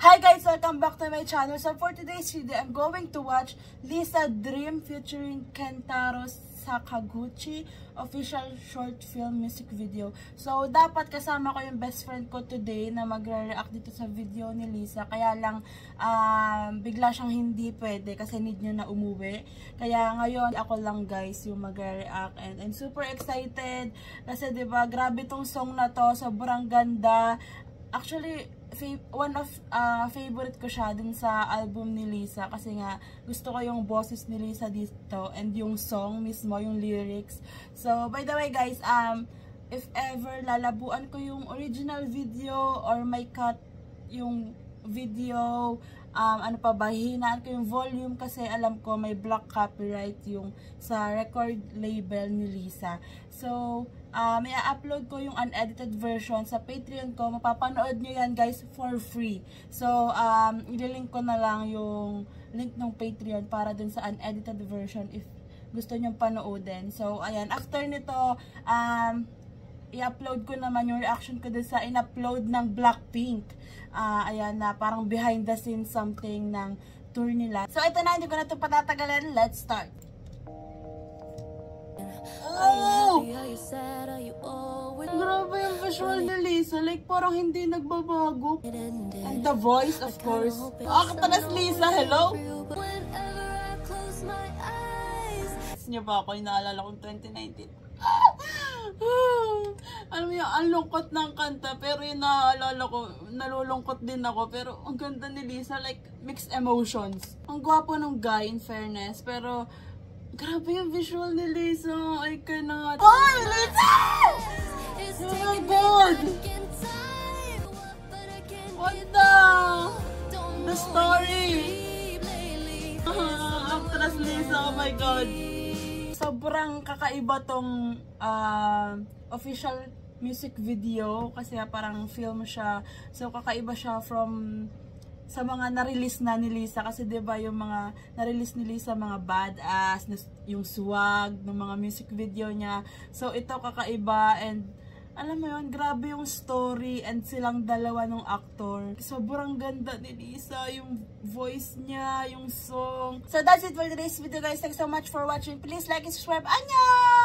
Hi guys! Welcome back to my channel. So for today's video, I'm going to watch Lisa Dream featuring Kentaro Sakaguchi official short film music video. So dapat kasama ko yung best friend ko today na magre-react dito sa video ni Lisa. Kaya lang bigla siyang hindi pwede kasi need niya na umuwi. Kaya ngayon ako lang guys yung magre-react and I'm super excited kasi 'di ba grabe tong song na to, sobrang ganda. Actually, one of favorite ko siya dun sa album ni Lisa kasi nga gusto ko yung boses ni Lisa dito and yung song mismo, yung lyrics. So, by the way guys, if ever lalabuan ko yung original video or may cut yung video, ano pa ba, hihinaan ko yung volume kasi alam ko may black copyright yung sa record label ni Lisa. So, may upload ko yung unedited version sa Patreon ko. Mapapanood nyo yan guys for free. So, ililink ko na lang yung link ng Patreon para dun sa unedited version if gusto nyo panoodin. So, ayan, after nito, i-upload ko naman yung reaction ko dun sa in-upload ng Blackpink. Ayan na, parang behind the scenes something ng tour nila. So, ito na, hindi ko na ito patatagalan. Let's start! Oh! Grabe yung visual ni Lisa. Like, parang hindi nagbabago. And the voice, of course. Katalas Lisa, hello? Niyo ba ako, inaalala kong 2019. Alam mo yung ang lungkot ng kanta, pero yung naaalala ko, nalulungkot din ako, pero ang ganda ni Lisa, like mixed emotions. Ang gwapo ng guy, in fairness, pero grabe yung visual ni Lisa. I cannot. Oh, Lisa! Oh my God! What the story? Actress Lisa, oh my God. Sobrang kakaiba tong official music video kasi parang film siya. So kakaiba siya from sa mga na-release na ni Lisa kasi 'di ba yung mga na-release ni Lisa mga badass, yung swag ng mga music video niya. So ito kakaiba and alam mo yun, grabe yung story and silang dalawa ng actor. Sobrang ganda ni Lisa, yung voice niya, yung song. So that's it for today's video guys. Thanks so much for watching. Please like and subscribe. Annyeong!